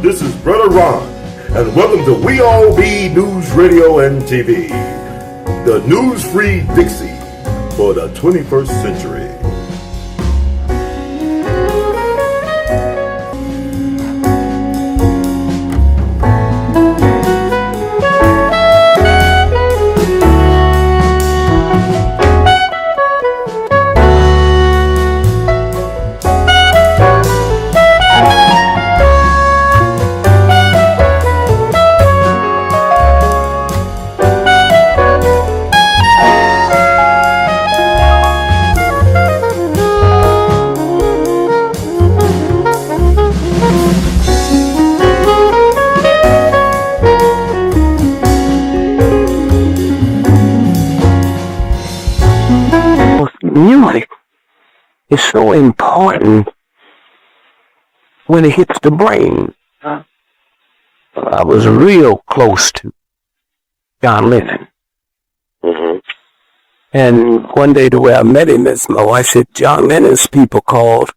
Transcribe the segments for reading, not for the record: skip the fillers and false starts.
This is Brother Ron, and welcome to We All Be News Radio and TV, the news-free Dixie for the 21st century. Music is so important when it hits the brain. I was real close to John Lennon. Mm-hmm. And one day the way I met him is my wife said, John Lennon's people called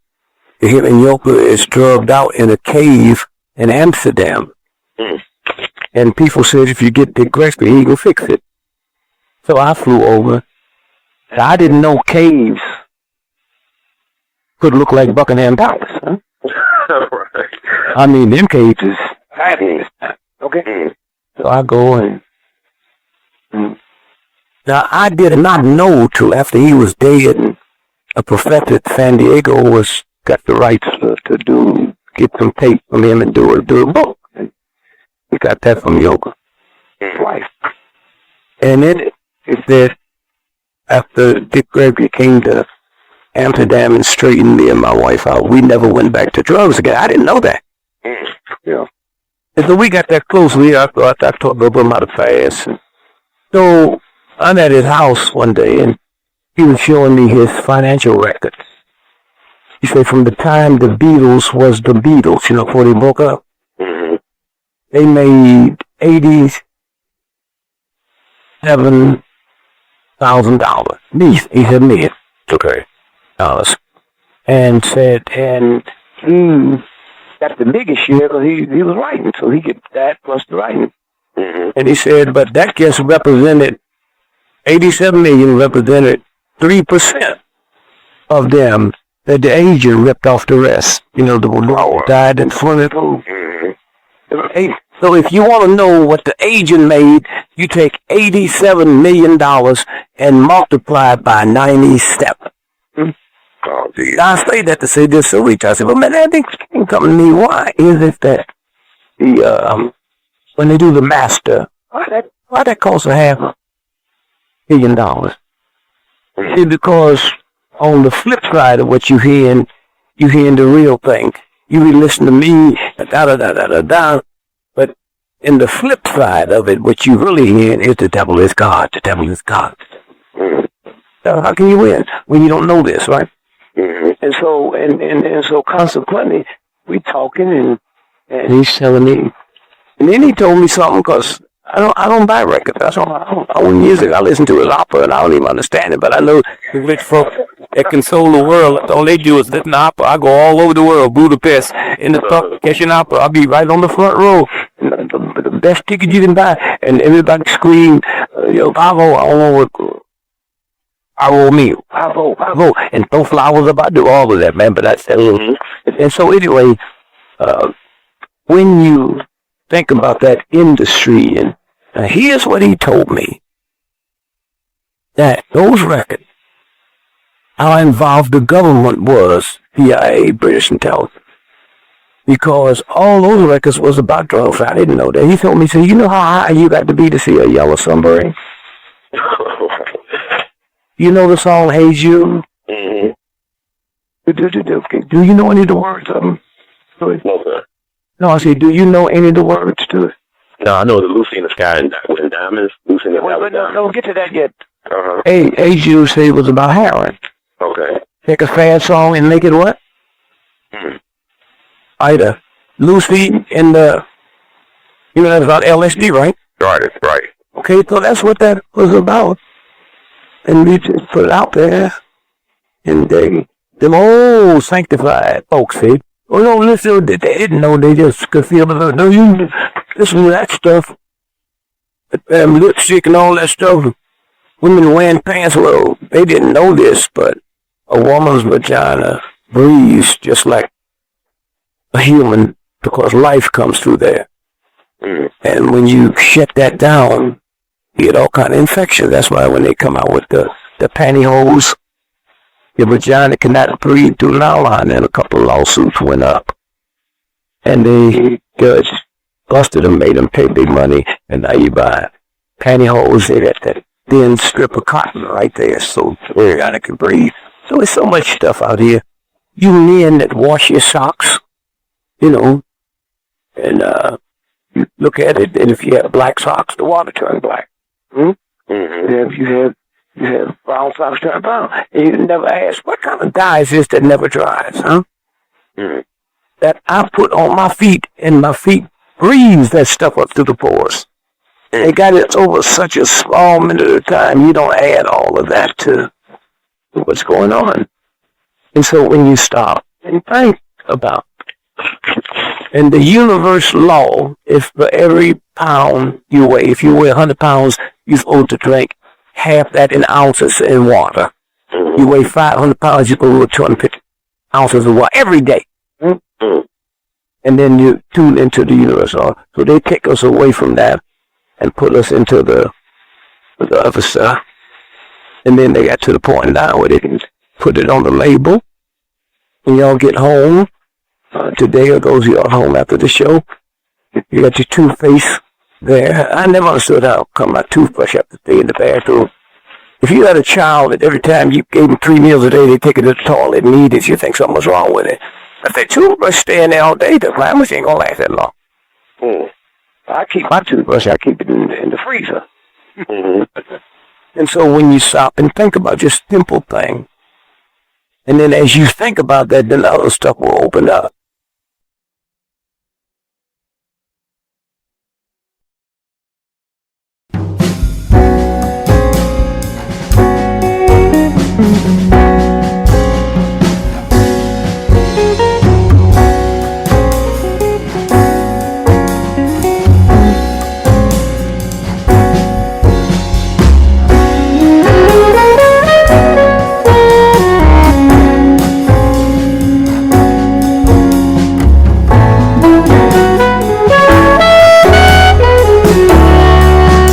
him and Yoko is drugged out in a cave in Amsterdam. Mm. And people said, if you get Dick Gregory, he can fix it. So I flew over. I didn't know caves could look like Buckingham Palace. Huh? Right. I mean, them caves is fabulous. Okay. Mm. So I go and now I did not know till after he was dead, and a professor at San Diego got the rights to get some tape from him and do a book. And he got that from Yoko twice. And it said after Dick Gregory came to Amsterdam and straightened me and my wife out, we never went back to drugs again. I didn't know that. Yeah. And so we got that close. I talked about him out of fast. So I'm at his house one day, and he was showing me his financial records. He said from the time the Beatles was the Beatles, before they broke up, they made $87,000. He said million. Okay. Dollars. And he got the biggest share because he was writing, so he get that plus the writing. Mm-hmm. And he said, but that just represented, 87 million represented 3% of them that the agent ripped off the rest. The one died in front of them. Mm-hmm. So if you want to know what the agent made, you take $87 million and multiply it by 97. Oh, geez. I say that to say this so rich. I said, well, man, that thing ain't coming to me. Why is it that when they do the master, why that costs $500 million? See, because on the flip side of what you hearing the real thing. You be listening to me, da-da-da-da-da-da. But in the flip side of it, what you really hearing is the devil is God. The devil is God. So how can you win when you don't know this, right? Mm-hmm. And so consequently, we talking and he's telling me, and then he told me something because I don't buy records. I don't own music. I listen to his opera and I don't even understand it. But I know the rich folk that console the world. All they do is listen to opera. I go all over the world, Budapest, in the truck catching opera. I'll be right on the front row, the best ticket you can buy, and everybody scream, bravo! I don't know what. Bravo, and throw flowers up. I do all of that, man, but that's that little. And so anyway, when you think about that industry, and here's what he told me, that those records, how involved the government was, CIA, British intelligence, because all those records was about drugs. I didn't know that. He told me, so you know how high you got to be to see a yellow submarine? You know the song, Hey Jude? Mm-hmm. Do you know any of the words of them? No, sir. No, I said, do you know any of the words to it? No, I know the Lucy in the Sky and Diamonds. Lucy in the Sky. Don't get to that yet. Uh-huh. Hey Jude said it was about heroin. Okay. Take a fast song and make it what? Either Lucy in the, that's about LSD, right? Right. Okay, so that's what that was about. And we just put it out there, and they them old sanctified folks said, oh no, listen, they didn't know, they just could feel it. No, you listen to that stuff. Lipstick and all that stuff. Women wearing pants, well, they didn't know this, but a woman's vagina breathes just like a human because life comes through there. And when you shut that down, you get all kind of infections. That's why when they come out with the pantyhose, your vagina cannot breathe through nylon, and a couple of lawsuits went up. And the judge busted them, made them pay big money, and now you buy pantyhose, they got that thin strip of cotton right there so the vagina can breathe. So there's so much stuff out here. You men that wash your socks, you know, and you look at it, and if you have black socks, the water turns black. And if you have brown socks turn brown, and you never ask, what kind of dye is this that never dries, huh? That I put on my feet, and my feet breathes that stuff up through the pores. They got it over such a small minute of time, you don't add all of that to what's going on. And so when you stop and think about it, and the universal law is for every pound you weigh, if you weigh 100 pounds, you're supposed to drink half that in ounces in water. You weigh 500 pounds, you're supposed to 250 ounces of water every day. And then you tune into the universal law. So they take us away from that and put us into the other stuff. And then they got to the point now where they can put it on the label. When y'all get home, today or those of y'all home after the show, you got your toothpaste there. I never understood how come my toothbrush have to stay in the bathroom. If you had a child that every time you gave them 3 meals a day, they take it to the toilet and eat it, you think something was wrong with it. If that toothbrush stay in there all day, the flowers ain't gonna last that long. I keep my toothbrush, I keep it in the freezer. And so when you stop and think about just simple thing, and then as you think about that, then other stuff will open up.